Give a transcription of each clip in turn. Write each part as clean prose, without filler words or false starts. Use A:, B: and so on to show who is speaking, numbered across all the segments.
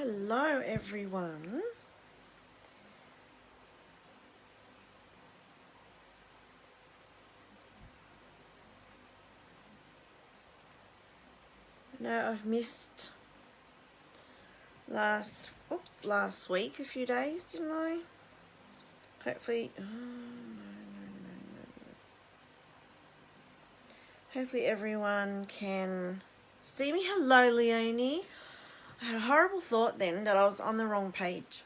A: Hello everyone. No, I've missed last week a few days, didn't I? Hopefully, hopefully everyone can see me. Hello, Leonie. I had a horrible thought then that I was on the wrong page.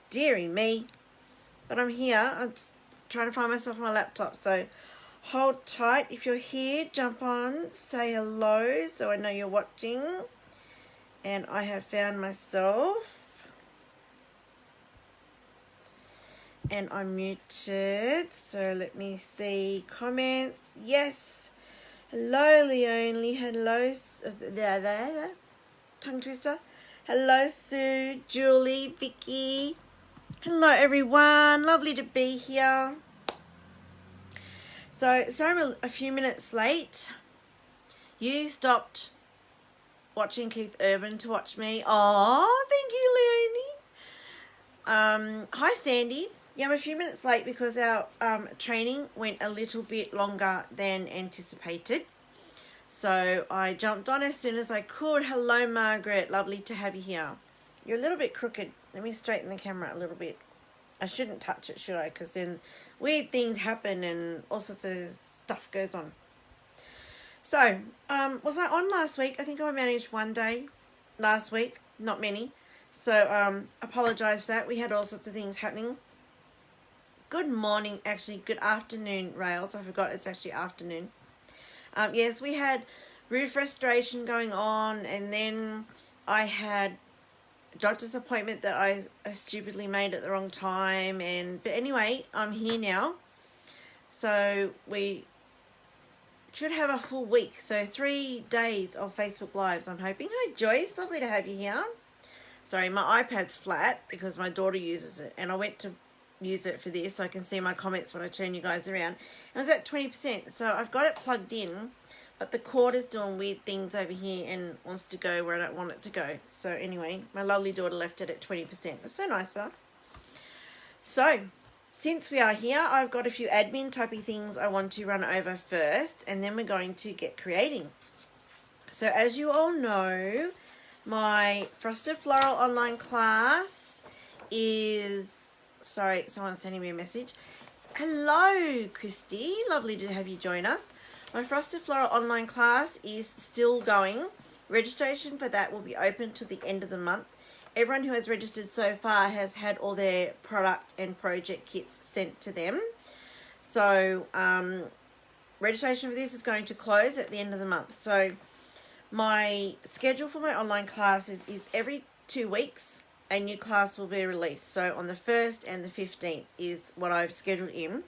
A: Deary me. But I'm here. I'm trying to find myself on my laptop, so hold tight. If you're here, jump on, say hello so I know you're watching. And I have found myself. And I'm muted, so let me see comments. Yes. Hello, Leonie. Hello. There. Tongue twister. Hello, Sue, Julie, Vicky. Hello, everyone. Lovely to be here. So I'm a few minutes late. You stopped watching Keith Urban to watch me. Oh, thank you, Leonie. Hi, Sandy. Yeah, I'm a few minutes late because our training went a little bit longer than anticipated. So I jumped on as soon as I could. Hello, Margaret. Lovely to have you here. You're a little bit crooked. Let me straighten the camera a little bit. I shouldn't touch it, should I? Because then weird things happen and all sorts of stuff goes on. So, was I on last week? I think I managed one day last week. Not many. So, apologise for that. We had all sorts of things happening. Good morning, actually. Good afternoon, Rails. I forgot it's actually afternoon. Yes, we had roof restoration going on, and then I had a doctor's appointment that I stupidly made at the wrong time. But anyway, I'm here now. So we should have a full week. So 3 days of Facebook Lives, I'm hoping. Hi, Joyce. Lovely to have you here. Sorry, my iPad's flat because my daughter uses it, and I went to use it for this so I can see my comments when I turn you guys around. It was at 20%, so I've got it plugged in, but the cord is doing weird things over here and wants to go where I don't want it to go. So anyway, my lovely daughter left it at 20%. It's so nice, huh? So, since we are here, I've got a few admin typey things I want to run over first, and then we're going to get creating. So as you all know, my Frosted Floral online class is... Sorry, someone's sending me a message. Hello, Christy. Lovely to have you join us. My Frosted Floral online class is still going. Registration for that will be open to the end of the month. Everyone who has registered so far has had all their product and project kits sent to them. So, registration for this is going to close at the end of the month. So, my schedule for my online classes is every 2 weeks. A new class will be released. So on the 1st and the 15th is what I've scheduled in,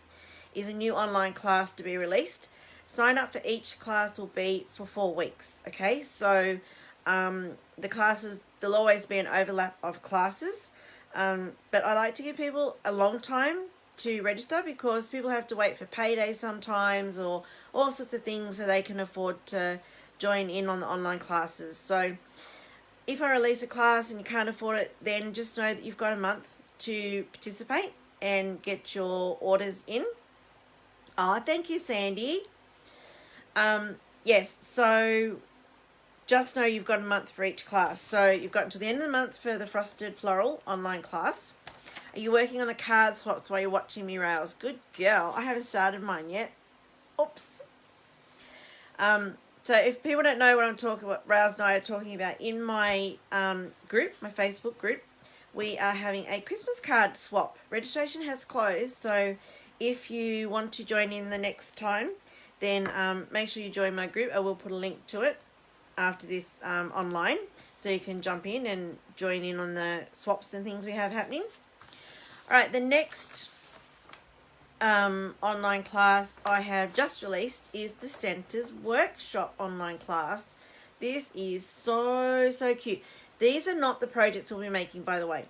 A: is a new online class to be released. Sign up for each class will be for 4 weeks. Okay, so the classes, there'll always be an overlap of classes, but I like to give people a long time to register because people have to wait for payday sometimes or all sorts of things so they can afford to join in on the online classes. So if I release a class and you can't afford it, then just know that you've got a month to participate and get your orders in. Oh, thank you, Sandy. Yes, so just know you've got a month for each class. So you've got until the end of the month for the Frosted Floral online class. Are you working on the card swaps while you're watching me, Rails? Good girl. I haven't started mine yet. Oops. So if people don't know what I'm talking about, Rails and I are talking about, in my group, my Facebook group, we are having a Christmas card swap. Registration has closed, so if you want to join in the next time, then make sure you join my group. I will put a link to it after this online, so you can jump in and join in on the swaps and things we have happening. All right, the next online class I have just released is the Centres Workshop online class. This is so cute. These are not the projects we'll be making, by the way.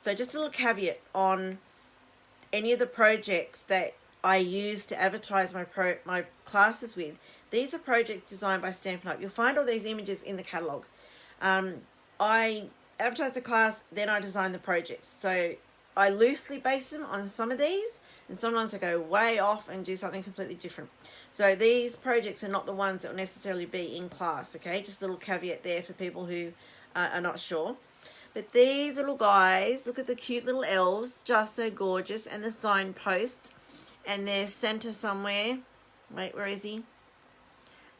A: So just a little caveat on any of the projects that I use to advertise my classes with. These are projects designed by Stampin. You'll find all these images in the catalogue. I advertise the class, then I design the projects. So I loosely base them on some of these, and sometimes I go way off and do something completely different. So these projects are not the ones that will necessarily be in class, okay? Just a little caveat there for people who are not sure. But these little guys, look at the cute little elves, just so gorgeous, and the signpost. And there's Santa somewhere. Wait, where is he?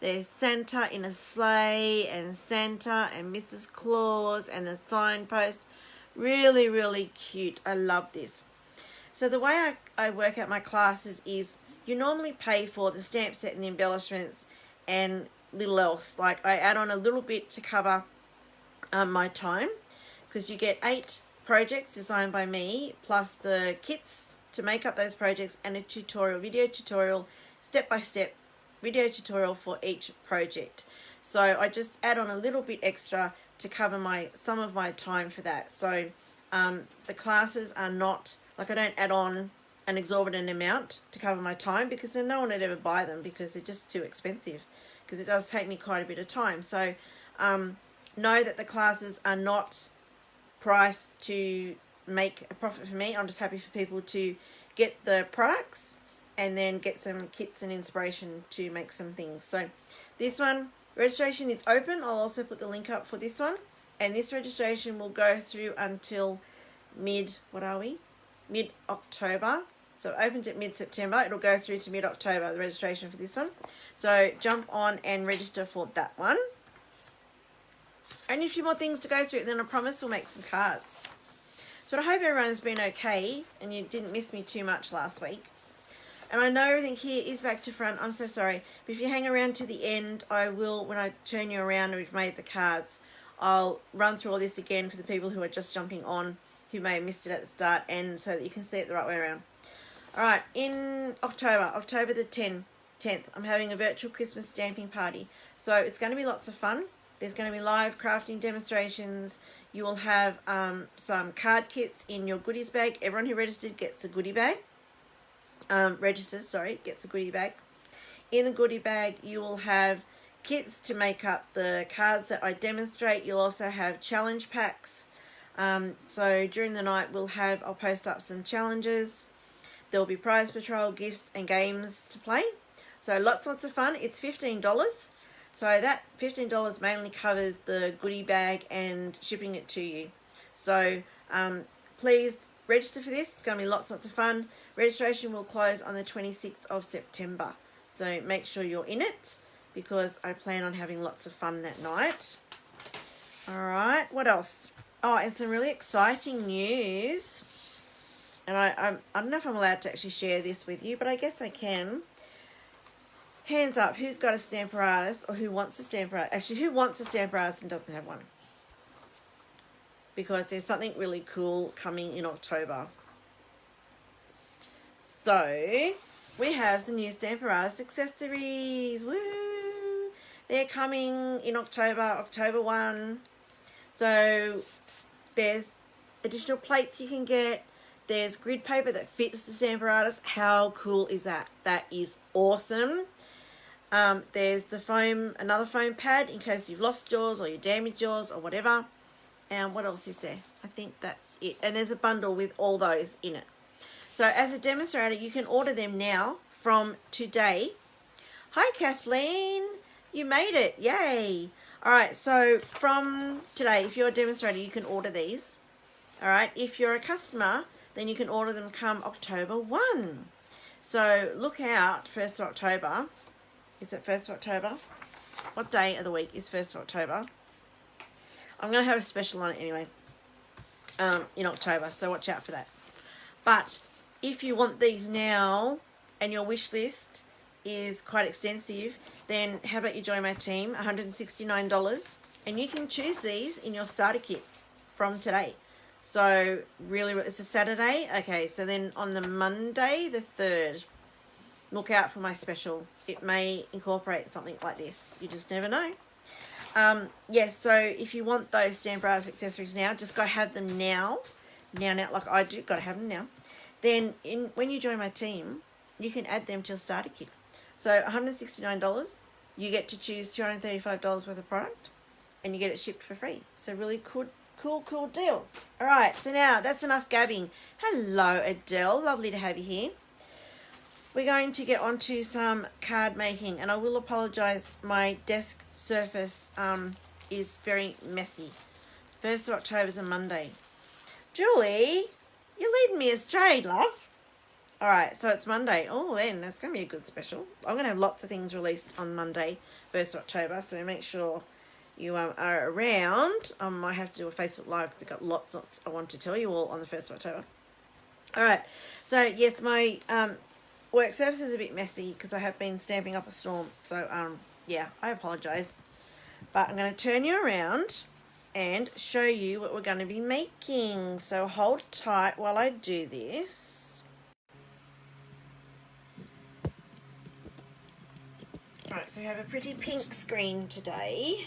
A: There's Santa in a sleigh, and Santa and Mrs. Claus and the signpost. Really, really cute. I love this. So the way I work out my classes is you normally pay for the stamp set and the embellishments and little else. Like I add on a little bit to cover my time, because you get 8 projects designed by me plus the kits to make up those projects and a tutorial, video tutorial, step-by-step video tutorial for each project. So I just add on a little bit extra to cover some of my time for that. So the classes are not, like I don't add on an exorbitant amount to cover my time, because then no one would ever buy them because they're just too expensive, because it does take me quite a bit of time. So know that the classes are not priced to make a profit for me. I'm just happy for people to get the products and then get some kits and inspiration to make some things. So this one, registration is open. I'll also put the link up for this one, and this registration will go through until mid-October. So it opens at mid-September. It'll go through to mid-October, the registration for this one. So jump on and register for that one. Only a few more things to go through, and then I promise we'll make some cards. So I hope everyone's been okay and you didn't miss me too much last week. And I know everything here is back to front. I'm so sorry. But if you hang around to the end, I will, when I turn you around and we've made the cards, I'll run through all this again for the people who are just jumping on, who may have missed it at the start, and so that you can see it the right way around. Alright, in October the 10th, I'm having a virtual Christmas stamping party. So it's going to be lots of fun. There's going to be live crafting demonstrations. You will have some card kits in your goodies bag. Everyone who registered gets a goodie bag. Gets a goodie bag. In the goodie bag, you will have kits to make up the cards that I demonstrate. You'll also have challenge packs. So during the night, I'll post up some challenges. There will be prize patrol, gifts, and games to play. So lots of fun. It's $15. So that $15 mainly covers the goodie bag and shipping it to you. So please register for this. It's going to be lots of fun. Registration will close on the 26th of September. So make sure you're in it, because I plan on having lots of fun that night. Alright, what else? Oh, and some really exciting news. And I don't know if I'm allowed to actually share this with you, but I guess I can. Hands up, who's got a stamper artist, or who wants a stamper artist? Actually, who wants a stamper artist and doesn't have one? Because there's something really cool coming in October. So, we have some new stamper artist accessories. Woo! They're coming in October 1. So, there's additional plates you can get. There's grid paper that fits the stamper artist. How cool is that? That is awesome. There's the another foam pad in case you've lost yours or you damaged yours or whatever. And what else is there? I think that's it. And there's a bundle with all those in it. So as a demonstrator, you can order them now from today. Hi, Kathleen. You made it. Yay. All right. So from today, if you're a demonstrator, you can order these. All right. If you're a customer, then you can order them come October 1. So look out, 1st of October. Is it 1st of October? What day of the week is 1st of October? I'm going to have a special on it anyway in October, so watch out for that. But if you want these now and your wish list is quite extensive, then how about you join my team, $169, and you can choose these in your starter kit from today. So really, it's a Saturday. Okay, so then on the Monday, the 3rd, look out for my special. It may incorporate something like this. You just never know. Yes, so if you want those stamper artist accessories now, just go have them now, like I do, got to have them now. Then when you join my team, you can add them to your starter kit. So $169, you get to choose $235 worth of product, and you get it shipped for free. So really cool deal. All right, so now that's enough gabbing. Hello, Adele. Lovely to have you here. We're going to get onto some card making, and I will apologise. My desk surface is very messy. 1st of October is a Monday. Julie, you're leading me astray, love. All right, so it's Monday. Oh, then that's going to be a good special. I'm going to have lots of things released on Monday, 1st of October, so make sure you are around. I might have to do a Facebook Live because I've got lots I want to tell you all on the 1st of October. All right, so yes, my work surface is a bit messy because I have been stamping up a storm. So, yeah, I apologise. But I'm going to turn you around and show you what we're going to be making. So hold tight while I do this. Right, so we have a pretty pink screen today.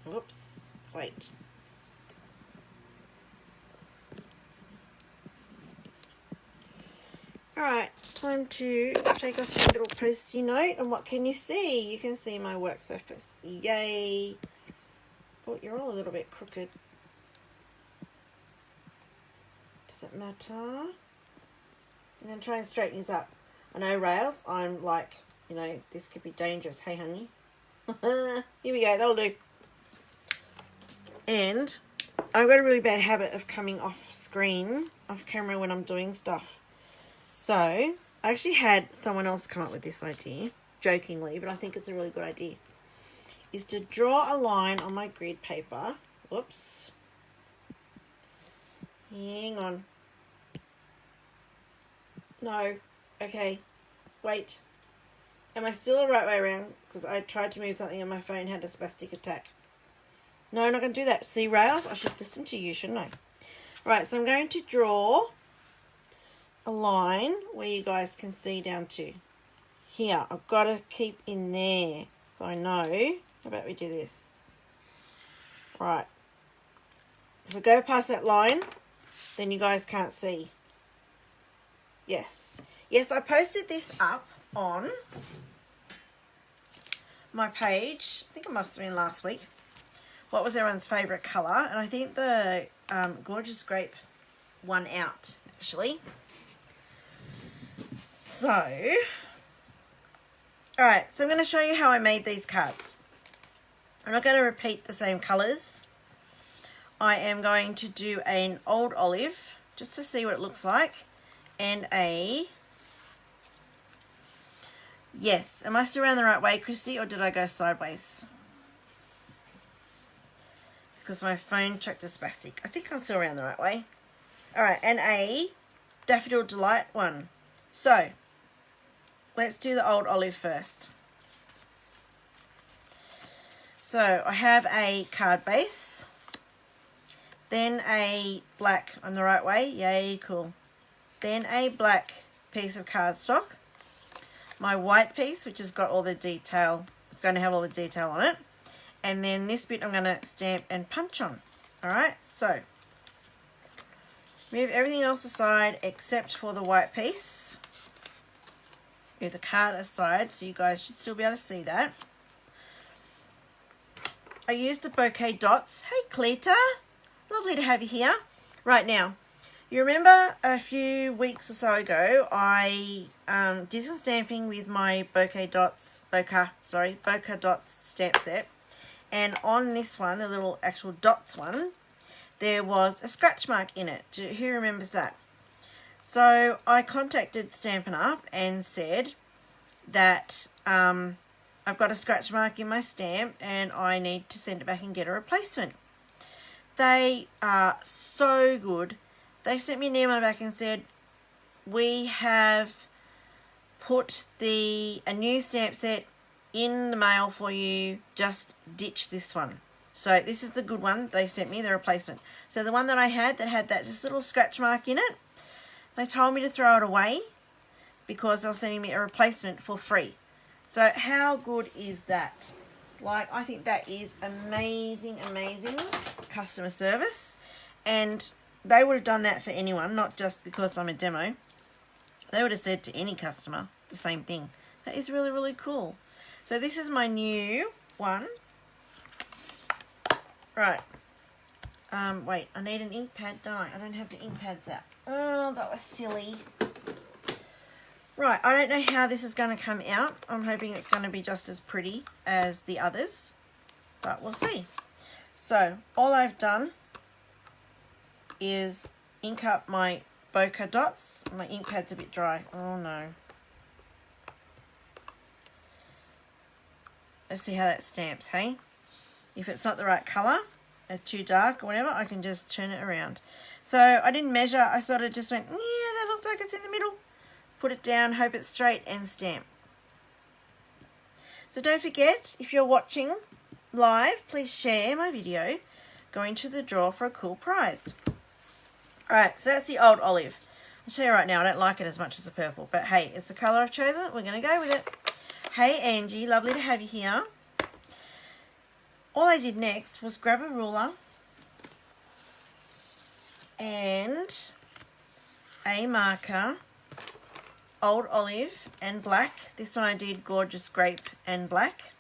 A: Whoops, wait. Alright, time to take off my little post-it note, and what can you see? You can see my work surface. Yay! Oh, you're all a little bit crooked. Does it matter? I'm going to try and straighten these up. I know, Rails, I'm like, you know, this could be dangerous. Hey, honey. Here we go, that'll do. And I've got a really bad habit of coming off screen, off camera when I'm doing stuff. So, I actually had someone else come up with this idea, jokingly, but I think it's a really good idea, is to draw a line on my grid paper. Whoops. Hang on. No. Okay. Wait. Am I still the right way around? Because I tried to move something and my phone had a spastic attack. No, I'm not going to do that. See, Rails? I should listen to you, shouldn't I? Right, so I'm going to draw a line where you guys can see down to here. I've got to keep in there so I know. How about we do this? Right. If we go past that line, then you guys can't see. Yes. Yes, I posted this up on my page. I think it must have been last week. What was everyone's favourite colour? And I think the Gorgeous Grape won out, actually. So, alright, so I'm going to show you how I made these cards. I'm not going to repeat the same colours. I am going to do an old olive, just to see what it looks like, and a... Yes, am I still around the right way, Christy, or did I go sideways? Because my phone checked a spastic. I think I'm still around the right way. Alright, and a Daffodil Delight one. So, let's do the old olive first. So, I have a card base. Then a black, on the right way. Yay, cool. Then a black piece of cardstock. My white piece, which has got all the detail. It's going to have all the detail on it. And then this bit I'm going to stamp and punch on. Alright, so move everything else aside except for the white piece. Move the card aside so you guys should still be able to see that. I used the bouquet dots. Hey Cleta, lovely to have you here. Right now, you remember a few weeks or so ago I did some stamping with my bouquet dots stamp set. And on this one, the little actual dots one, there was a scratch mark in it. Who remembers that? So I contacted Stampin' Up and said that I've got a scratch mark in my stamp and I need to send it back and get a replacement. They are so good. They sent me an email back and said, we have put a new stamp set in the mail for you, just ditch this one. So this is the good one they sent me, the replacement. So the one that I had that had that just little scratch mark in it, they told me to throw it away because they're sending me a replacement for free. So how good is that? Like, I think that is amazing, amazing customer service. And they would have done that for anyone, not just because I'm a demo. They would have said to any customer the same thing. That is really, really cool. So this is my new one. Right. Wait, I need an ink pad, don't I? I don't have the ink pads out. Oh, that was silly. Right, I don't know how this is going to come out. I'm hoping it's going to be just as pretty as the others, but we'll see. So, all I've done is ink up my bokeh dots. My ink pad's a bit dry. Oh no. Let's see how that stamps, hey? If it's not the right colour, it's too dark or whatever, I can just turn it around. So I didn't measure, I sort of just went, yeah, that looks like it's in the middle. Put it down, hope it's straight, and stamp. So don't forget, if you're watching live, please share my video. Go into the draw for a cool prize. Alright, so that's the old olive. I'll tell you right now, I don't like it as much as the purple, but hey, it's the colour I've chosen, we're going to go with it. Hey Angie, lovely to have you here. All I did next was grab a ruler and a marker, old olive and black. This one I did gorgeous grape and black.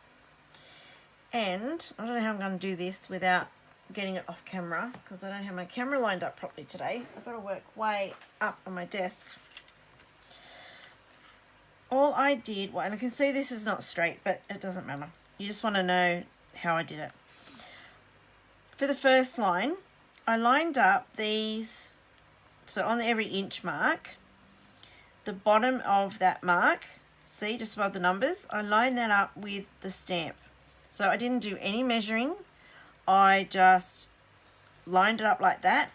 A: And I don't know how I'm going to do this without getting it off camera because I don't have my camera lined up properly today. I've got to work way up on my desk. All I did, well, and I can see this is not straight, but it doesn't matter. You just want to know how I did it. For the first line, I lined up these, so on every inch mark, the bottom of that mark, see just above the numbers, I lined that up with the stamp. So I didn't do any measuring, I just lined it up like that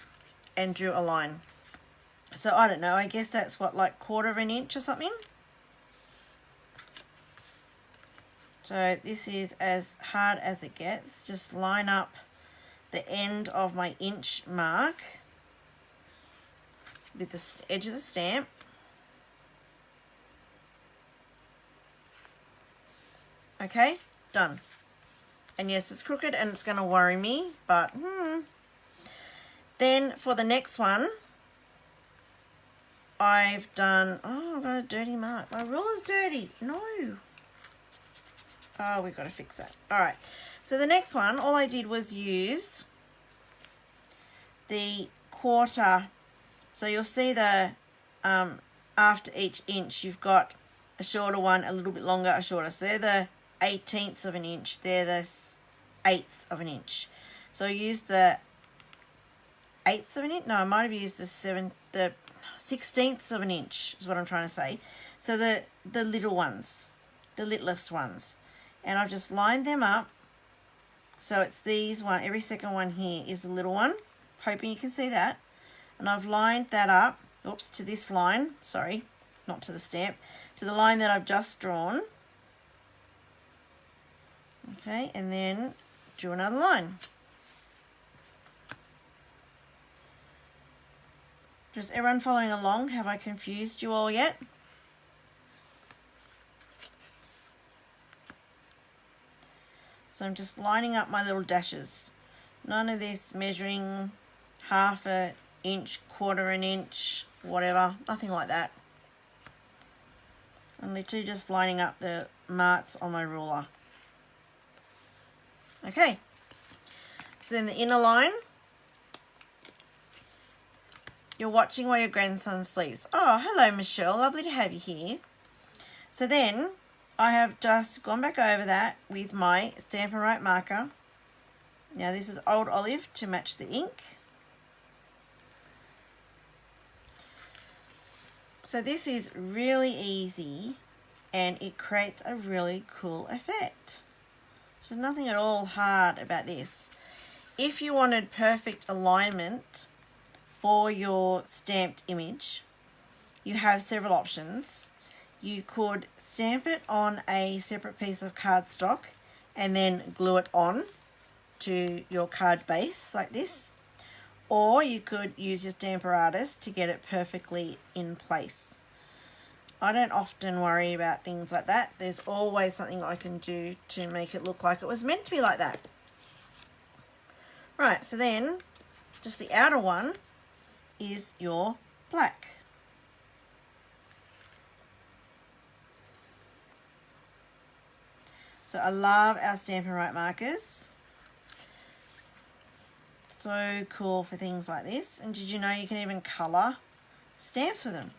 A: and drew a line. So I don't know, I guess that's what, like 1/4 of an inch or something. So this is as hard as it gets. Just line up the end of my inch mark with the edge of the stamp. Okay, done. And yes, it's crooked and it's going to worry me, but Then for the next one, I've done, oh, I've got a dirty mark. My ruler's dirty. No. Oh, we've got to fix that. All right. So the next one, all I did was use the 1/4. So you'll see the, after each inch, you've got a shorter one, a little bit longer, a shorter. So they're the 1/18 of an inch. They're the 1/8 of an inch. So I used the 1/8 of an inch. No, I might have used the 16th of an inch is what I'm trying to say. So the little ones, the littlest ones. And I've just lined them up. So it's these one, every second one here is a little one. Hoping you can see that. And I've lined that up, oops, to this line. Sorry, not to the stamp. To the line that I've just drawn. Okay, and then drew another line. Is everyone following along? Have I confused you all yet? So I'm just lining up my little dashes. None of this measuring 1/2 inch, 1/4 an inch, whatever. Nothing like that. I'm literally just lining up the marks on my ruler. Okay. So then the inner line. You're watching while your grandson sleeps. Oh, hello, Michelle. Lovely to have you here. So then I have just gone back over that with my Stampin' Right marker. Now this is old olive to match the ink. So this is really easy and it creates a really cool effect. There's nothing at all hard about this. If you wanted perfect alignment for your stamped image, you have several options. You could stamp it on a separate piece of cardstock and then glue it on to your card base like this. Or you could use your Stamper Artist to get it perfectly in place. I don't often worry about things like that. There's always something I can do to make it look like it was meant to be like that. Right, so then just the outer one is your black. So I love our Stampin' Right markers. So cool for things like this. And did you know you can even colour stamps with them?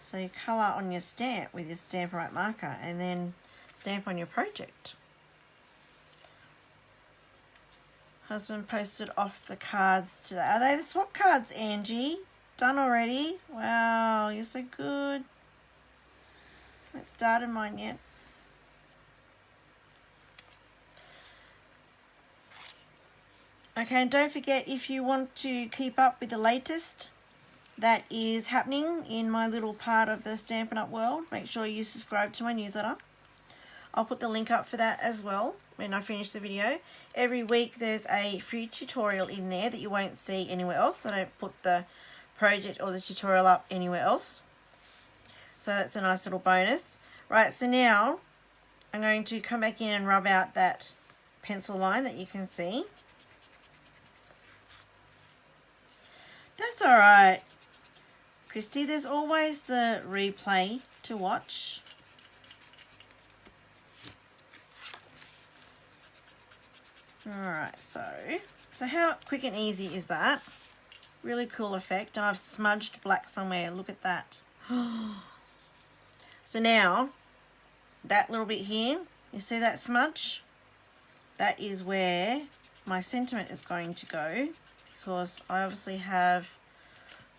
A: So you colour on your stamp with your Stampin' Right marker and then stamp on your project. Husband posted off the cards today. Are they the swap cards, Angie? Done already? Wow, you're so good. Haven't started mine yet. Okay, and don't forget, if you want to keep up with the latest that is happening in my little part of the Stampin' Up world, make sure you subscribe to my newsletter. I'll put the link up for that as well when I finish the video. Every week there's a free tutorial in there that you won't see anywhere else. I don't put the project or the tutorial up anywhere else. So that's a nice little bonus. Right, so now I'm going to come back in and rub out that pencil line that you can see. That's alright, Christy. There's always the replay to watch. Alright, so how quick and easy is that? Really cool effect. And I've smudged black somewhere. Look at that. So now, that little bit here, you see that smudge? That is where my sentiment is going to go, because I obviously have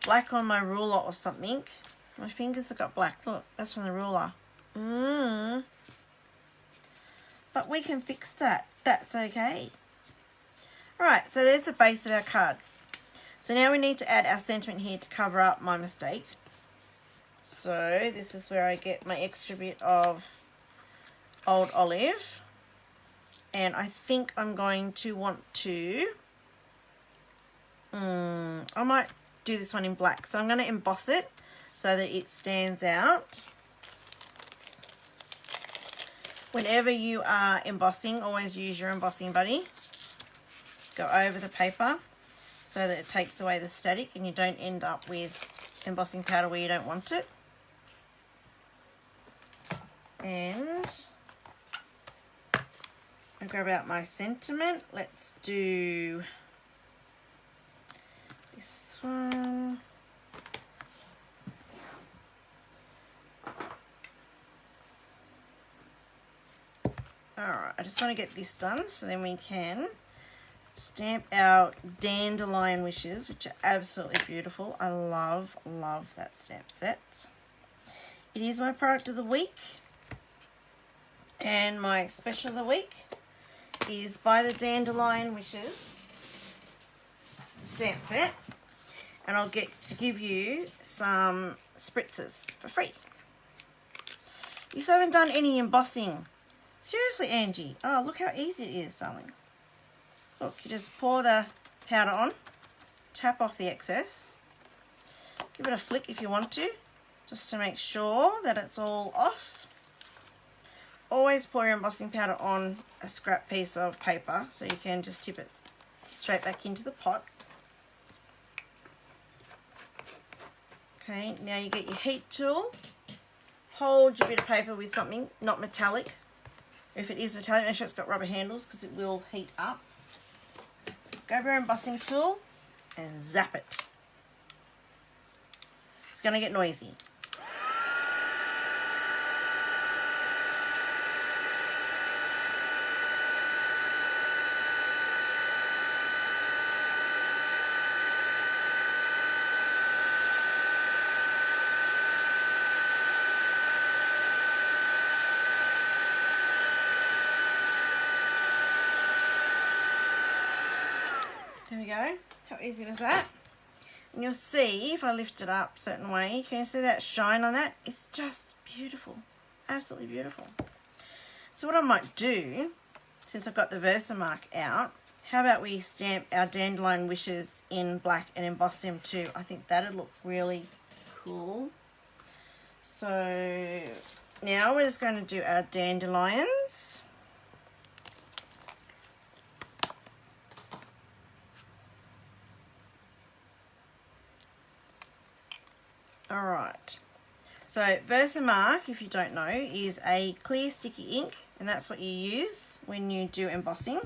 A: black on my ruler or something. My fingers have got black. Look, that's from the ruler. But we can fix that. That's okay. Right, so there's the base of our card. So now we need to add our sentiment here to cover up my mistake. So this is where I get my extra bit of Old Olive. And I think I'm going to want to... I might do this one in black. So I'm going to emboss it so that it stands out. Whenever you are embossing, always use your embossing buddy. Go over the paper so that it takes away the static and you don't end up with embossing powder where you don't want it. And I grab out my sentiment. Let's do this one. Alright, I just want to get this done so then we can stamp our Dandelion Wishes, which are absolutely beautiful. I love that stamp set. It is my product of the week, and my special of the week is by the Dandelion Wishes stamp set, and I'll give you some spritzers for free. You still haven't done any embossing. Seriously, Angie. Oh, look how easy it is, darling. Look, you just pour the powder on, tap off the excess, give it a flick if you want to, just to make sure that it's all off. Always pour your embossing powder on a scrap piece of paper so you can just tip it straight back into the pot. Okay, now you get your heat tool. Hold your bit of paper with something not metallic. If it is metallic, make sure it's got rubber handles because it will heat up. Grab your embossing tool and zap it. It's going to get noisy. There we go. How easy was that? And you'll see, if I lift it up a certain way, can you see that shine on that? It's just beautiful. Absolutely beautiful. So what I might do, since I've got the Versamark out, how about we stamp our Dandelion Wishes in black and emboss them too? I think that'd look really cool. So now we're just going to do our dandelions. Alright, So Versamark, if you don't know, is a clear sticky ink, and that's what you use when you do embossing,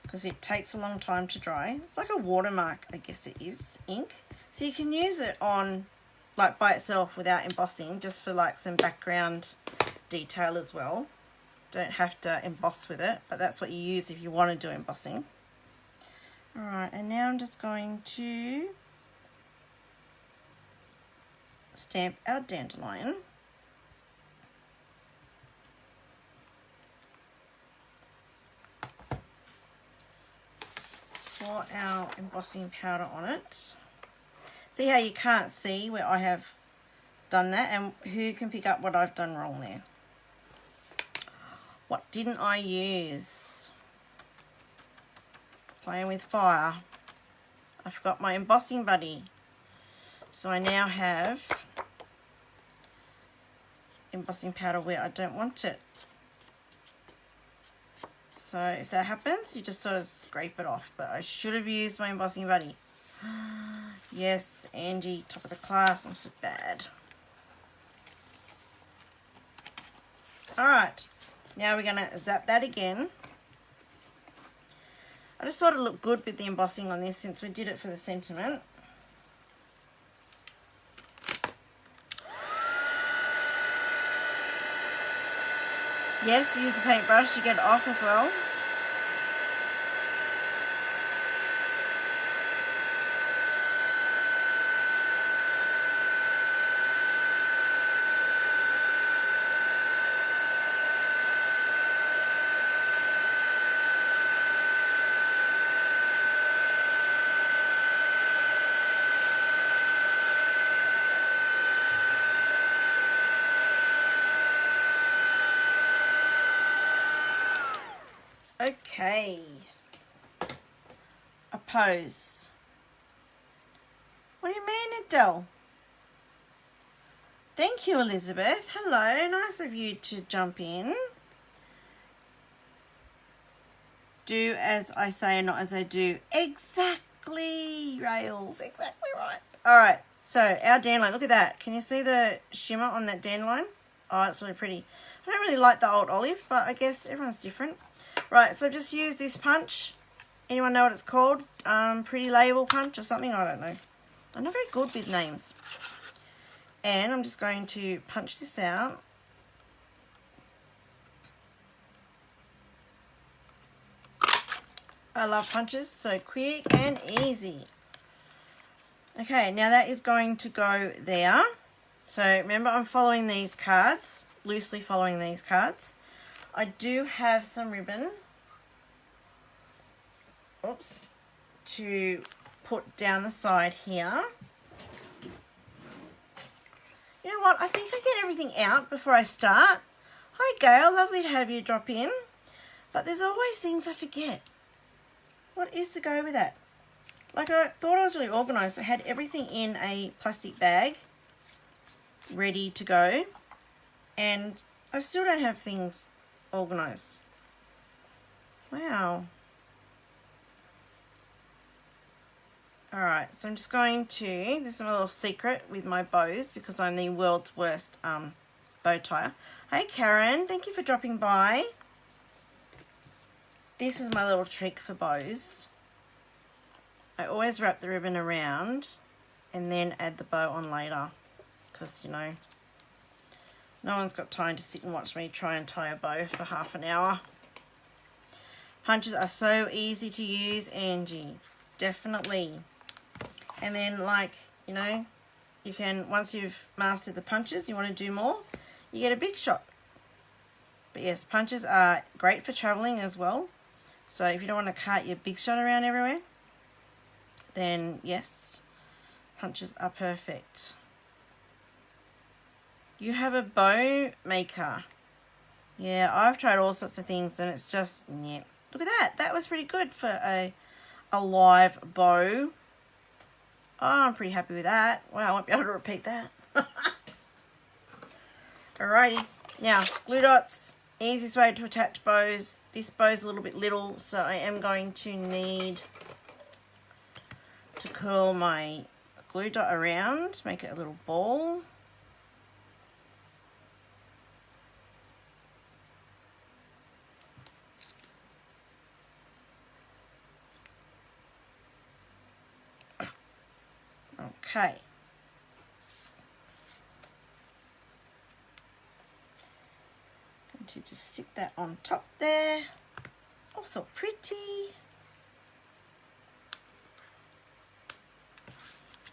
A: because it takes a long time to dry. It's like a watermark, I guess it is, ink. So you can use it on, like, by itself without embossing, just for like some background detail as well. Don't have to emboss with it, but that's what you use if you want to do embossing. Alright, and now I'm just going to stamp our dandelion. Pour our embossing powder on it. See how you can't see where I have done that, and who can pick up what I've done wrong there? What didn't I use? Playing with fire. I forgot my embossing buddy. So I now have embossing powder where I don't want it. So if that happens, you just sort of scrape it off. But I should have used my embossing buddy. Yes, Angie, top of the class. I'm so bad. Alright, now we're going to zap that again. I just thought it looked good with the embossing on this since we did it for the sentiment. Yes, use a paintbrush to get it off as well. Okay, a pose. What do you mean, Adele? Thank you, Elizabeth. Hello, nice of you to jump in. Do as I say and not as I do. Exactly, Rails, exactly right. All right, so our dandelion, look at that. Can you see the shimmer on that dandelion? Oh, it's really pretty. I don't really like the old olive, but I guess everyone's different. Right, so just use this punch. Anyone know what it's called? Pretty label punch or something? I don't know. I'm not very good with names. And I'm just going to punch this out. I love punches, so quick and easy. Okay, now that is going to go there. So remember, I'm following these cards, loosely following these cards. I do have some ribbon, oops, to put down the side here. You know what, I think I get everything out before I start. Hi Gail, lovely to have you drop in. But there's always things I forget. What is the go with that? Like, I thought I was really organised. I had everything in a plastic bag ready to go, and I still don't have things organised. Wow. Alright, so I'm just going to, this is my little secret with my bows because I'm the world's worst bow tire. Hey Karen, thank you for dropping by. This is my little trick for bows. I always wrap the ribbon around and then add the bow on later because, you know, no one's got time to sit and watch me try and tie a bow for half an hour. Punches are so easy to use, Angie. Definitely. And then, like, you know, you can, once you've mastered the punches, you want to do more, you get a big shot. But yes, punches are great for traveling as well. So if you don't want to cart your big shot around everywhere, then yes, punches are perfect. You have a bow maker. Yeah, I've tried all sorts of things and it's just, yeah. Look at that. That was pretty good for a live bow. Oh, I'm pretty happy with that. Wow, I won't be able to repeat that. Alrighty. Now, glue dots. Easiest way to attach bows. This bow's a little bit little, so I am going to need to curl my glue dot around, make it a little ball. Okay. Going to just stick that on top there. Oh, so pretty.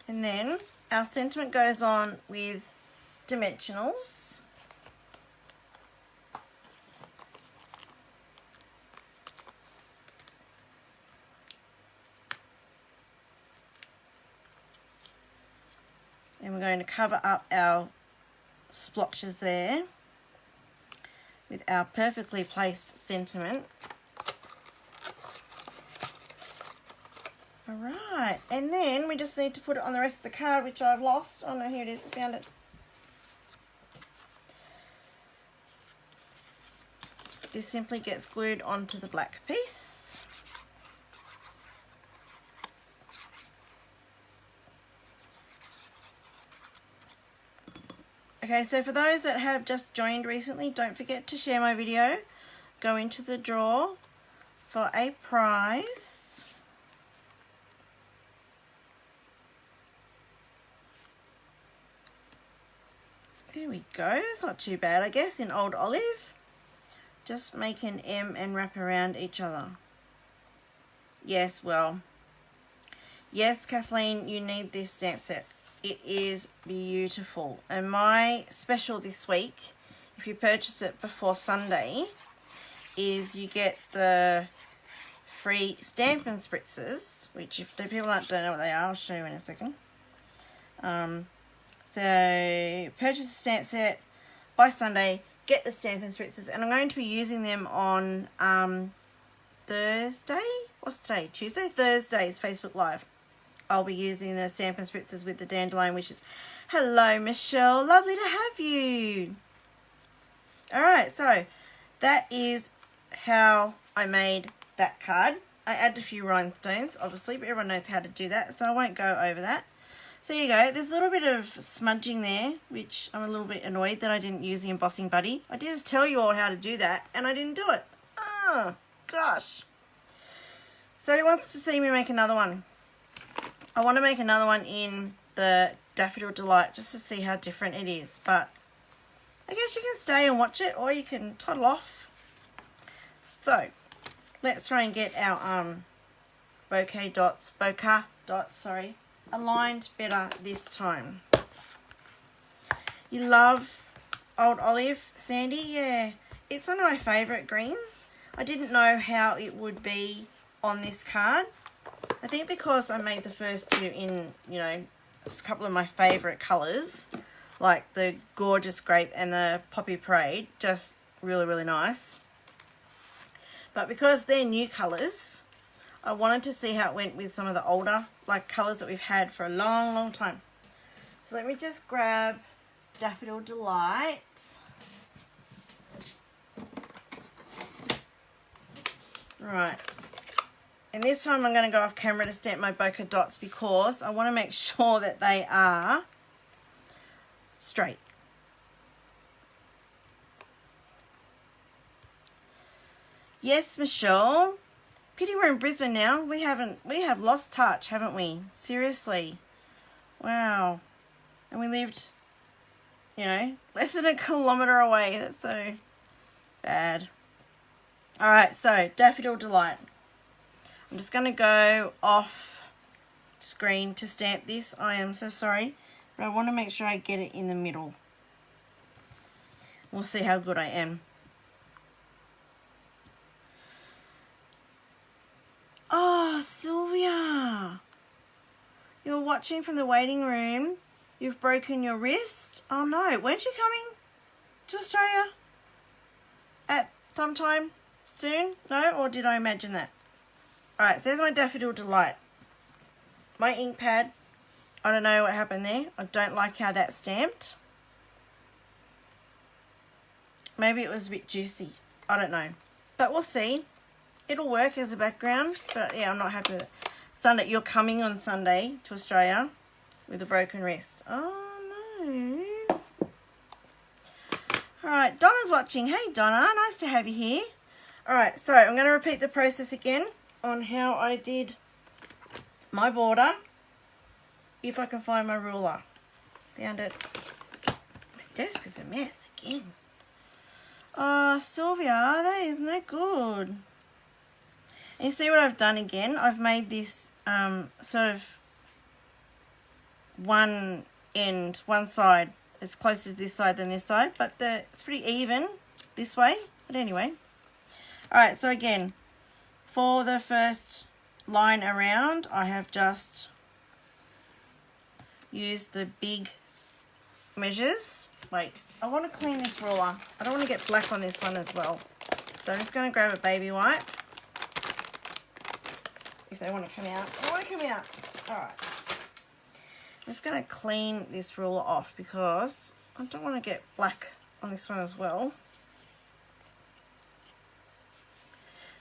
A: And then our sentiment goes on with dimensionals. And we're going to cover up our splotches there with our perfectly placed sentiment. Alright, and then we just need to put it on the rest of the card, which I've lost. Oh no, here it is, I found it. This simply gets glued onto the black piece. Okay, so for those that have just joined recently, don't forget to share my video. Go into the draw for a prize. There we go. It's not too bad, I guess, in Old Olive. Just make an M and wrap around each other. Yes, well, yes, Kathleen, you need this stamp set. It is beautiful. And my special this week, if you purchase it before Sunday, is you get the free Stampin spritzers, which if the people don't know what they are, I'll show you in a second. So purchase a stamp set by Sunday, get the Stampin spritzers, and I'm going to be using them on Thursday. What's today? Tuesday? Thursday's Facebook Live. I'll be using the Stampin spritzers with the Dandelion Wishes. Hello, Michelle. Lovely to have you. Alright, so that is how I made that card. I added a few rhinestones, obviously, but everyone knows how to do that, so I won't go over that. So here you go. There's a little bit of smudging there, which I'm a little bit annoyed that I didn't use the embossing buddy. I did just tell you all how to do that, and I didn't do it. Oh, gosh. So who wants to see me make another one? I want to make another one in the Daffodil Delight just to see how different it is. But I guess you can stay and watch it, or you can toddle off. So let's try and get our bokeh dots, aligned better this time. You love Old Olive, Sandy? Yeah, it's one of my favourite greens. I didn't know how it would be on this card. I think because I made the first two in, you know, a couple of my favourite colours, like the Gorgeous Grape and the Poppy Parade, just really, really nice. But because they're new colours, I wanted to see how it went with some of the older, like, colours that we've had for a long, long time. So let me just grab Daffodil Delight. Right. And this time I'm going to go off camera to stamp my bokeh dots because I want to make sure that they are straight. Yes, Michelle. Pity we're in Brisbane now. We have lost touch, haven't we? Seriously. Wow. And we lived, you know, less than a kilometre away. That's so bad. Alright, so Daffodil Delight. I'm just going to go off screen to stamp this. I am so sorry, but I want to make sure I get it in the middle. We'll see how good I am. Oh, Sylvia. You're watching from the waiting room. You've broken your wrist. Oh no, weren't you coming to Australia at some time soon? No, or did I imagine that? Alright, so there's my Daffodil Delight. My ink pad. I don't know what happened there. I don't like how that's stamped. Maybe it was a bit juicy. I don't know. But we'll see. It'll work as a background. But yeah, I'm not happy with it. Sunday, you're coming on Sunday to Australia with a broken wrist. Oh no. Alright, Donna's watching. Hey Donna, nice to have you here. Alright, so I'm going to repeat the process again on how I did my border. if I can find my ruler. Found it. My desk is a mess again. Oh, Sylvia, that is no good. And you see what I've done again? I've made this sort of one end, one side, as close to this side than this side, but it's pretty even this way. But anyway. Alright, so again, for the first line around, I have just used the big measures. Wait, I want to clean this ruler. I don't want to get black on this one as well. So I'm just going to grab a baby wipe. If they want to come out. They want to come out. Alright. I'm just going to clean this ruler off because I don't want to get black on this one as well.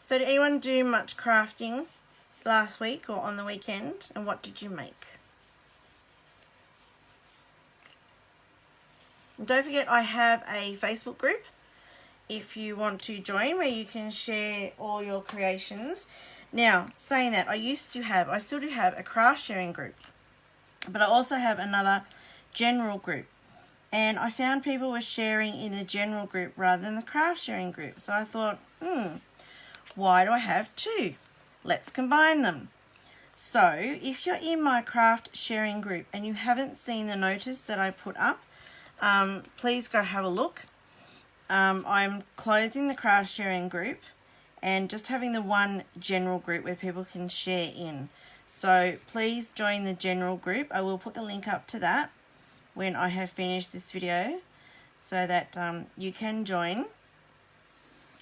A: So did anyone do much crafting last week or on the weekend? And what did you make? And don't forget, I have a Facebook group if you want to join, where you can share all your creations. Now, saying that, I still do have a craft sharing group, but I also have another general group. And I found people were sharing in the general group rather than the craft sharing group. So I thought, why do I have two? Let's combine them. So if you're in my craft sharing group and you haven't seen the notice that I put up, please go have a look. I'm closing the craft sharing group and just having the one general group where people can share in. So please join the general group. I will put the link up to that when I have finished this video so that you can join.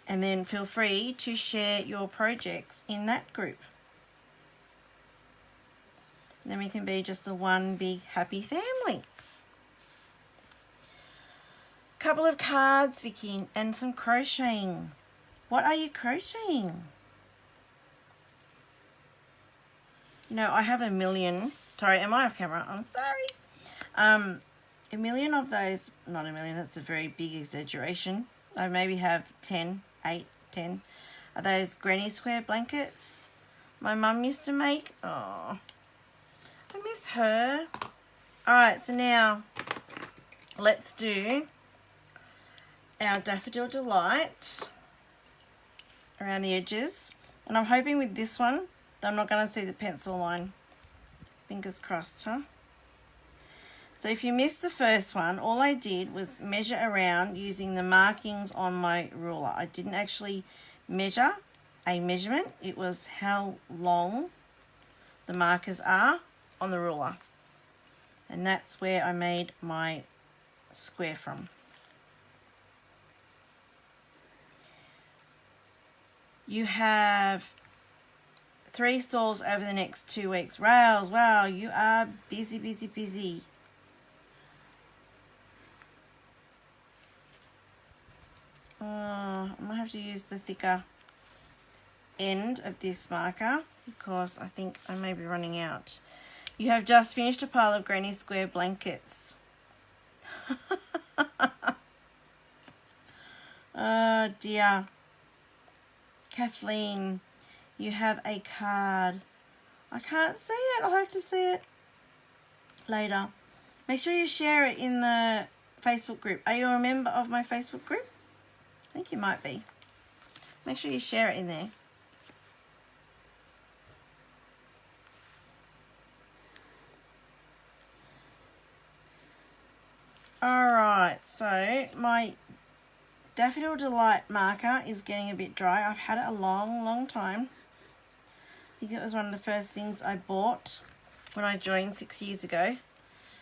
A: And then feel free to share your projects in that group. Then we can be just a one big happy family. Couple of cards, Vicky, and some crocheting. What are you crocheting? You know, I have a million. Sorry, am I off camera? I'm sorry. A million of those, not a million, that's a very big exaggeration. I maybe have 10, 8, 10 of those granny square blankets my mum used to make. Oh, I miss her. Alright, so now let's do our Daffodil Delight around the edges. And I'm hoping with this one that I'm not going to see the pencil line. Fingers crossed, huh? So if you missed the first one, all I did was measure around using the markings on my ruler. I didn't actually measure a measurement. It was how long the markers are on the ruler. And that's where I made my square from. You have 3 stalls over the next 2 weeks. Rails, wow, you are busy, busy, busy. I might have to use the thicker end of this marker because I think I may be running out. You have just finished a pile of granny square blankets. Oh dear. Kathleen, you have a card. I can't see it. I'll have to see it later. Make sure you share it in the Facebook group. Are you a member of my Facebook group? I think you might be. Make sure you share it in there. Alright, so my Daffodil Delight marker is getting a bit dry. I've had it a long, long time. I think it was one of the first things I bought when I joined 6 years ago.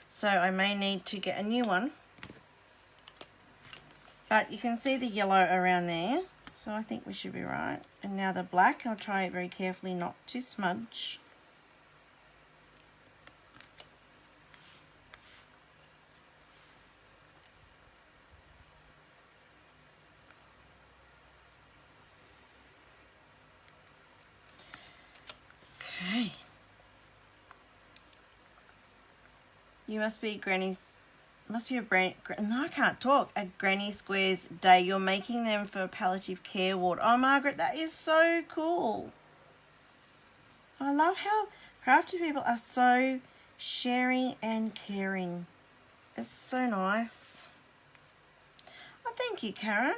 A: So I may need to get a new one. But you can see the yellow around there. So I think we should be right. And now the black, I'll try it very carefully not to smudge. Okay. You must be Granny's, must be a brand, no I can't talk, a Granny Squares day. You're making them for palliative care ward. Oh Margaret, that is so cool. I love how crafty people are so Sharing and caring. It's so nice. Oh, thank you, Karen.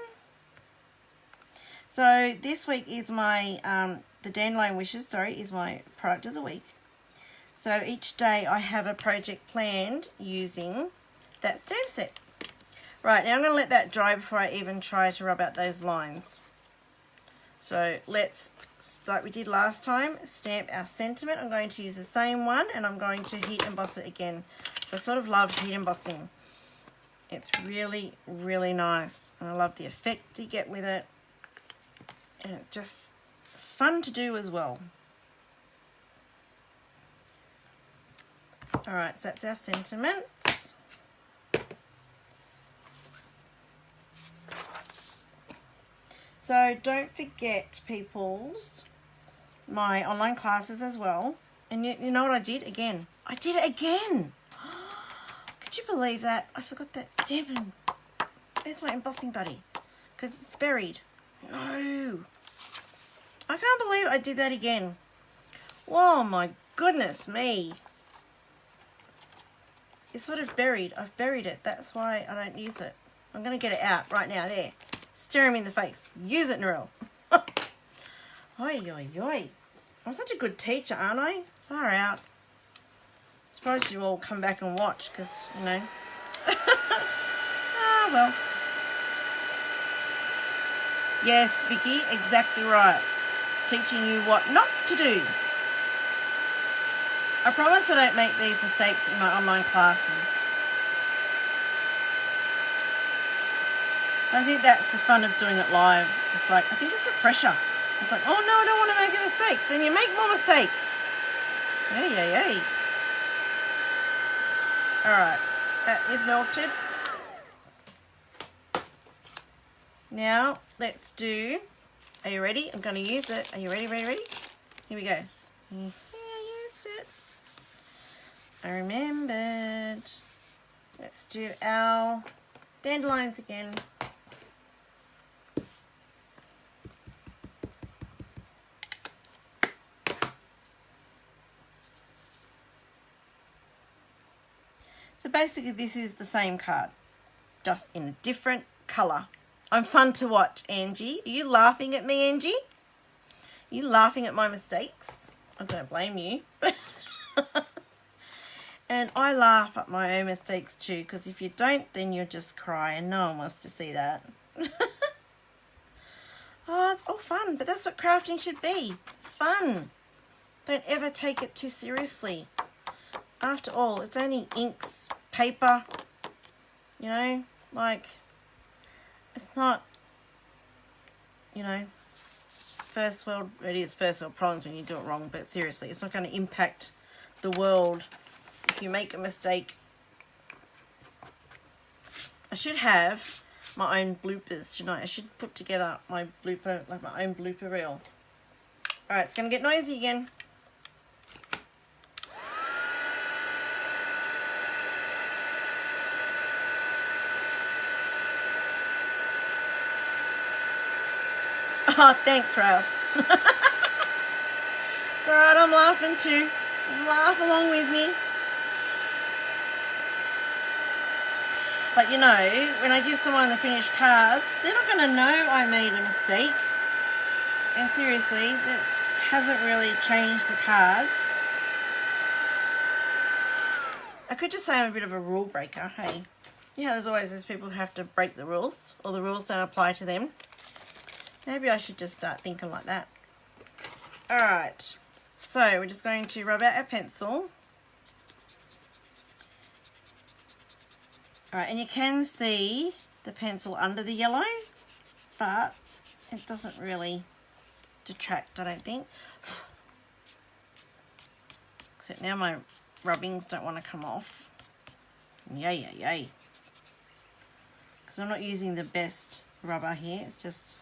A: So this week is my, the Dandelion Wishes, is my product of the week. So each day I have a project planned using that stamp set. Right, now I'm going to let that dry before I even try to rub out those lines. So let's, like we did last time, stamp our sentiment. I'm going to use the same one and I'm going to heat emboss it again. So I sort of love heat embossing. It's really, really nice. And I love the effect you get with it. And it's just fun to do as well. Alright, so that's our sentiments. So don't forget, peoples, my online classes as well. And you know what I did again? I did it again! Could you believe that? I forgot that Stampin. Where's my embossing buddy? Because it's buried. No! I can't believe I did that again. Oh my goodness me. It's sort of buried. I've buried it. That's why I don't use it. I'm going to get it out right now. There. Stare him in the face. Use it, Narelle. Oi, oi, oi. I'm such a good teacher, aren't I? Far out. Suppose you all come back and watch because, you know. Ah, well. Yes, Vicky, exactly right. Teaching you what not to do. I promise I don't make these mistakes in my online classes. I think that's the fun of doing it live. It's like, I think it's the pressure. It's like, oh no, I don't want to make mistakes. Then you make more mistakes. Hey, hey, hey. Alright, that is melted. Now, let's do, are you ready? I'm going to use it. Are you ready, ready, ready? Here we go. Yeah, I used it. I remembered. Let's do our dandelions again. So basically this is the same card, just in a different colour. I'm fun to watch, Angie. Are you laughing at me, Angie? Are you laughing at my mistakes? I don't blame you. And I laugh at my own mistakes too, because if you don't, then you'll just cry and no one wants to see that. Oh, it's all fun, but that's what crafting should be. Fun. Don't ever take it too seriously. After all, it's only inks, paper, you know, like, it's not, you know, first world, it is first world problems when you do it wrong, but seriously, it's not going to impact the world if you make a mistake. I should have my own bloopers, shouldn't I? I should put together my blooper, like my own blooper reel. Alright, it's going to get noisy again. Oh, thanks, Rouse. It's alright, I'm laughing too. Laugh along with me. But you know, when I give someone the finished cards, they're not going to know I made a mistake. And seriously, that hasn't really changed the cards. I could just say I'm a bit of a rule breaker, hey. Yeah, there's always those people who have to break the rules, or the rules don't apply to them. Maybe I should just start thinking like that. Alright, so we're just going to rub out our pencil. Alright, and you can see the pencil under the yellow, but it doesn't really detract, I don't think. Except now my rubbings don't want to come off. Yay, yay, yay. Because I'm not using the best rubber here, it's just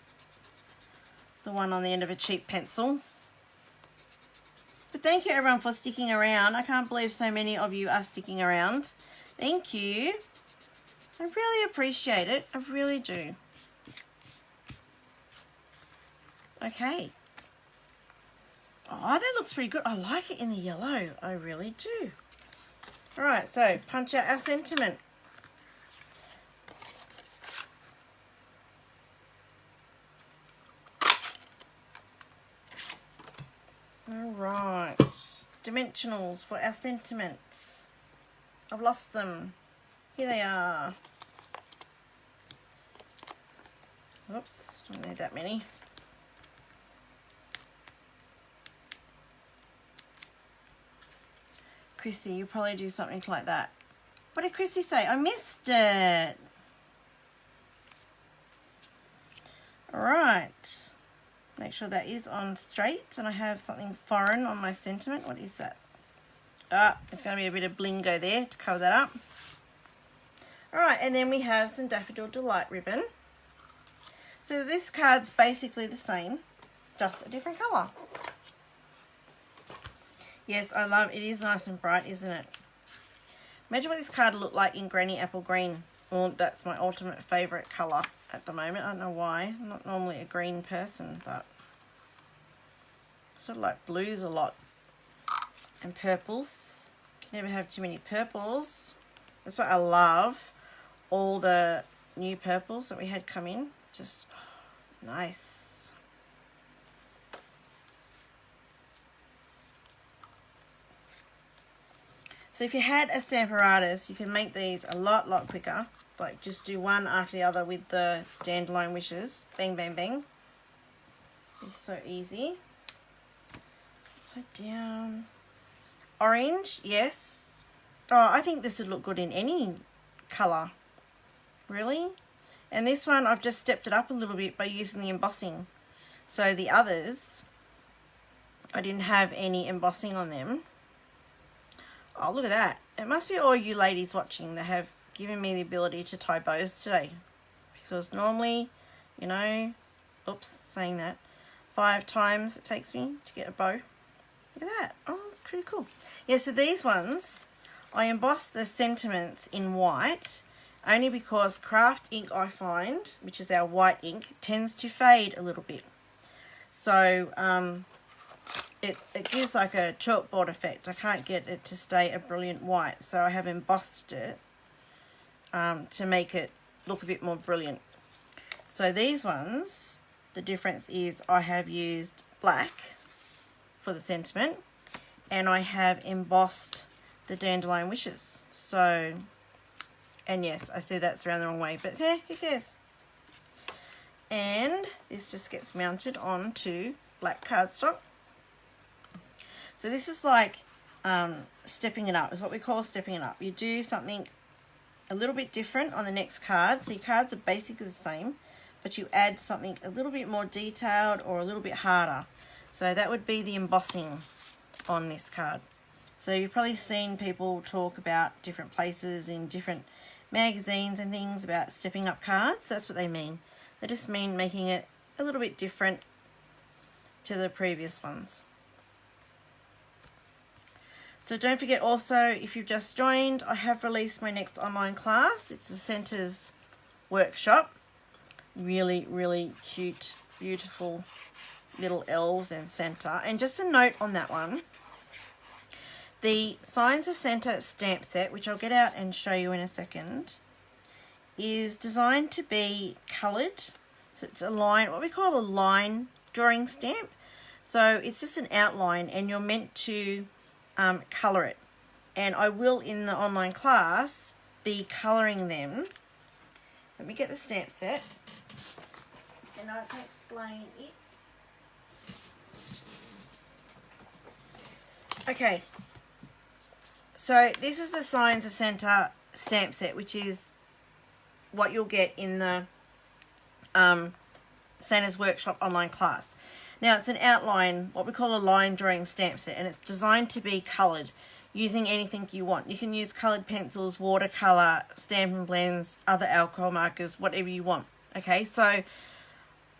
A: the one on the end of a cheap pencil. But thank you everyone for sticking around. I can't believe so many of you are sticking around. Thank you. I really appreciate it. I really do. Okay. Oh, that looks pretty good. I like it in the yellow. I really do. Alright, so punch out our sentiment. Alright, dimensionals for our sentiment. I've lost them. Here they are. Oops, don't need that many. Chrissy, you probably do something like that. What did Chrissy say? I missed it. Alright. Make sure that is on straight, and I have something foreign on my sentiment. What is that? Ah, there's going to be a bit of blingo there to cover that up. Alright, and then we have some Daffodil Delight ribbon. So this card's basically the same, just a different colour. Yes, I love it. It is nice and bright, isn't it? Imagine what this card looked like in Granny Apple Green. Well, that's my ultimate favourite colour at the moment. I don't know why. I'm not normally a green person, but I sort of like blues a lot. And purples. Can never have too many purples. That's why I love all the new purples that we had come in. Just nice. So if you had a Stamparatus, you can make these a lot quicker. Like just do one after the other with the Dandelion Wishes. Bang, bang, bang. It's so easy. Upside down. Orange, yes. Oh, I think this would look good in any colour. Really? And this one, I've just stepped it up a little bit by using the embossing. So the others, I didn't have any embossing on them. Oh, look at that. It must be all you ladies watching that have given me the ability to tie bows today. Because normally, you know, oops, saying that, 5 times it takes me to get a bow. Look at that. Oh, it's pretty cool. Yeah, so these ones, I embossed the sentiments in white only because craft ink, I find, which is our white ink, tends to fade a little bit. So, it gives like a chalkboard effect. I can't get it to stay a brilliant white, so I have embossed it to make it look a bit more brilliant. So these ones, the difference is I have used black for the sentiment, and I have embossed the Dandelion Wishes. So, and yes, I see that's around the wrong way, but hey, who cares? And this just gets mounted onto black cardstock. So this is like stepping it up, is what we call stepping it up. You do something a little bit different on the next card. So your cards are basically the same, but you add something a little bit more detailed or a little bit harder. So that would be the embossing on this card. So you've probably seen people talk about different places in different magazines and things about stepping up cards. That's what they mean. They just mean making it a little bit different to the previous ones. So don't forget also, if you've just joined, I have released my next online class. It's the Centres workshop. Really, really cute, beautiful little elves and Centre. And just a note on that one, the Signs of Centre stamp set, which I'll get out and show you in a second, is designed to be coloured. So it's a line, what we call a line drawing stamp. So it's just an outline, and you're meant to colour it. And I will, in the online class, be colouring them. Let me get the stamp set and I can explain it. Okay, so this is the Signs of Centre stamp set, which is what you'll get in the Santa's Workshop online class. Now it's an outline, what we call a line drawing stamp set, and it's designed to be coloured using anything you want. You can use coloured pencils, watercolour, Stampin' blends, other alcohol markers, whatever you want. Okay, so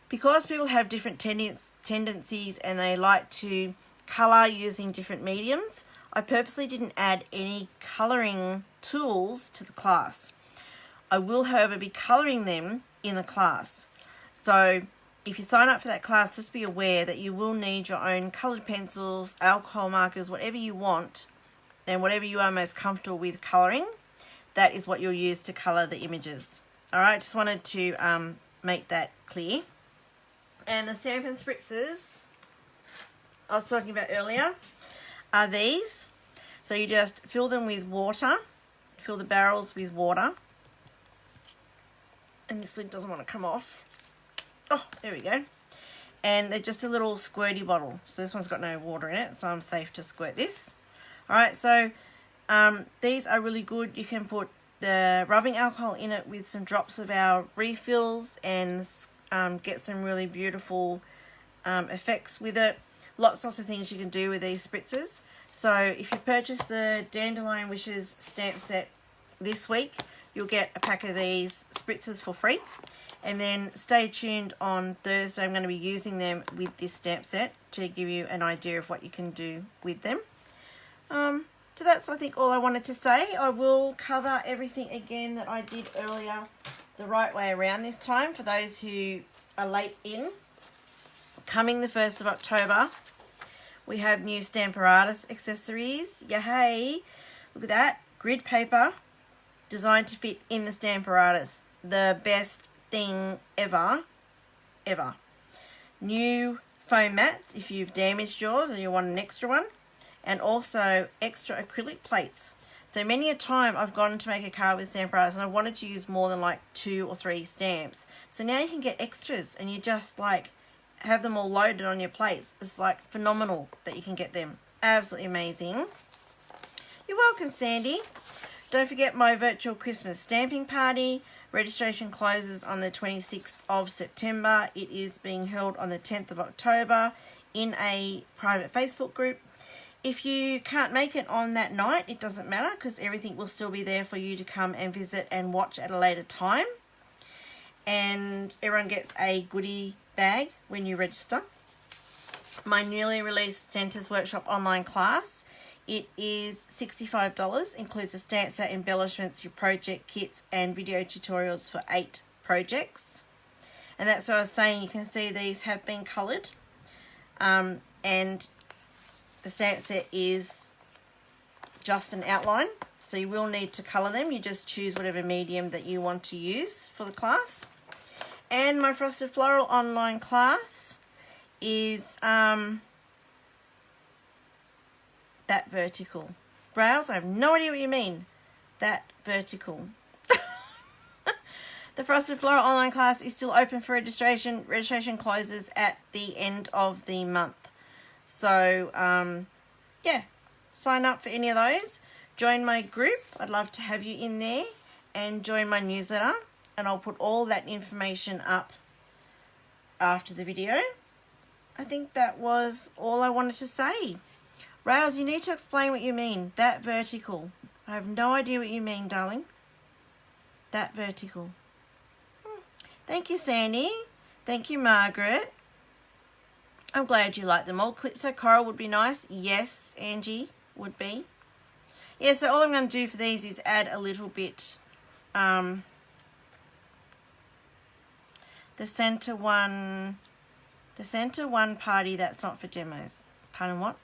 A: because people have different tendencies and they like to colour using different mediums, I purposely didn't add any colouring tools to the class. I will, however, be colouring them in the class. So if you sign up for that class, just be aware that you will need your own coloured pencils, alcohol markers, whatever you want and whatever you are most comfortable with colouring, that is what you'll use to colour the images. Alright, just wanted to make that clear. And the Stampin' spritzers I was talking about earlier are these. So you just fill them with water, fill the barrels with water, and this lid doesn't want to come off. Oh, there we go. And they're just a little squirty bottle. So this one's got no water in it, so I'm safe to squirt this. Alright, so these are really good. You can put the rubbing alcohol in it with some drops of our refills and get some really beautiful effects with it. Lots of things you can do with these spritzers. So if you purchase the Dandelion Wishes stamp set this week, you'll get a pack of these spritzers for free. And then stay tuned on Thursday. I'm going to be using them with this stamp set to give you an idea of what you can do with them. So that's, I think, all I wanted to say. I will cover everything again that I did earlier the right way around this time for those who are late in. Coming the 1st of October, we have new Stamparatus accessories. Yay! Look at that. Grid paper designed to fit in the Stamparatus. The best thing ever. New foam mats if you've damaged yours or you want an extra one. And also extra acrylic plates. So many a time I've gone to make a card with Stamparatus and I wanted to use more than like 2 or 3 stamps. So now you can get extras and you just like have them all loaded on your plates. It's like phenomenal that you can get them. Absolutely amazing. You're welcome, Sandy. Don't forget my virtual Christmas stamping party. Registration closes on the 26th of September. It is being held on the 10th of October in a private Facebook group. If you can't make it on that night, it doesn't matter because everything will still be there for you to come and visit and watch at a later time. And everyone gets a goodie bag when you register. My newly released Centres Workshop online class, it is $65, includes a stamp set, embellishments, your project kits and video tutorials for 8 projects. And that's what I was saying, you can see these have been coloured, and the stamp set is just an outline, so you will need to colour them. You just choose whatever medium that you want to use for the class. And my Frosted Floral online class is that vertical. Rails, I have no idea what you mean. That vertical. The Frosted Floral online class is still open for registration. Registration closes at the end of the month. So, yeah, sign up for any of those. Join my group. I'd love to have you in there. And join my newsletter. And I'll put all that information up after the video. I think that was all I wanted to say. Rails, you need to explain what you mean. That vertical. I have no idea what you mean, darling. That vertical. Thank you, Sandy. Thank you, Margaret. I'm glad you like them all. Calypso Coral would be nice. Yes, Angie, would be. Yeah, so all I'm going to do for these is add a little bit. The center one party, that's not for demos. Pardon, what?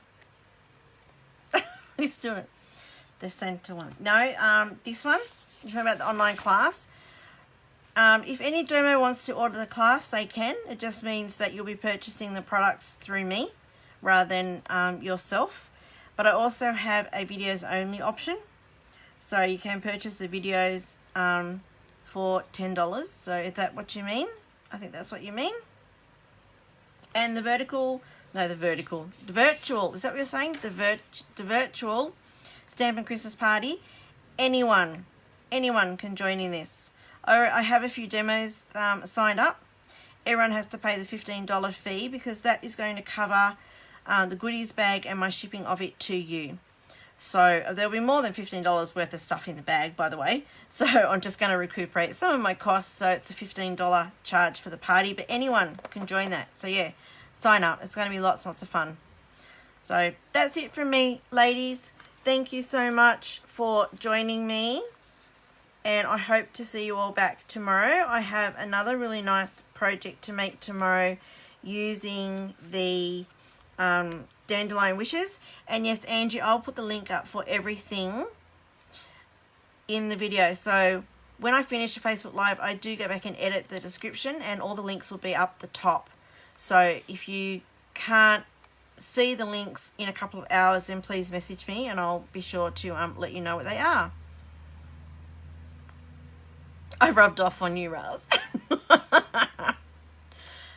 A: Just do it. The center one. No, this one. You're talking about the online class. If any demo wants to order the class, they can. It just means that you'll be purchasing the products through me rather than yourself. But I also have a videos only option. So you can purchase the videos for $10. So is that what you mean? I think that's what you mean. And the virtual, is that what you're saying? The virtual Stampin' Christmas party. Anyone can join in this. I have a few demos signed up. Everyone has to pay the $15 fee because that is going to cover the goodies bag and my shipping of it to you. So there'll be more than $15 worth of stuff in the bag, by the way. So I'm just going to recuperate some of my costs. So it's a $15 charge for the party, but anyone can join that. So yeah, sign up. It's going to be lots of fun. So that's it from me, ladies. Thank you so much for joining me. And I hope to see you all back tomorrow. I have another really nice project to make tomorrow using the Dandelion Wishes. And yes, Angie, I'll put the link up for everything in the video. So when I finish the Facebook Live, I do go back and edit the description, and all the links will be up the top. So if you can't see the links in a couple of hours, then please message me and I'll be sure to let you know what they are. I rubbed off on you, Raz.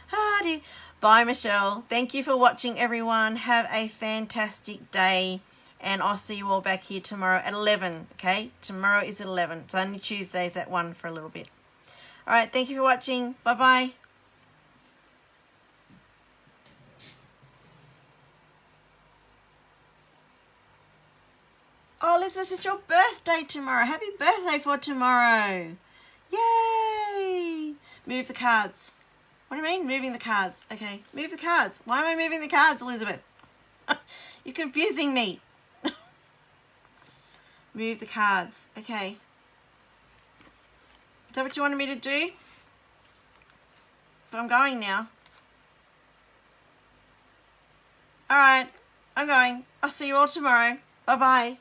A: Hardy. Bye, Michelle. Thank you for watching, everyone. Have a fantastic day, and I'll see you all back here tomorrow at 11, okay? Tomorrow is at 11. It's only Tuesdays at 1 for a little bit. All right, thank you for watching. Bye-bye. Oh, Elizabeth, it's your birthday tomorrow. Happy birthday for tomorrow. Yay! Move the cards. What do you mean, moving the cards? Okay, move the cards. Why am I moving the cards, Elizabeth? You're confusing me. Move the cards. Okay. Is that what you wanted me to do? But I'm going now. All right, I'm going. I'll see you all tomorrow. Bye-bye.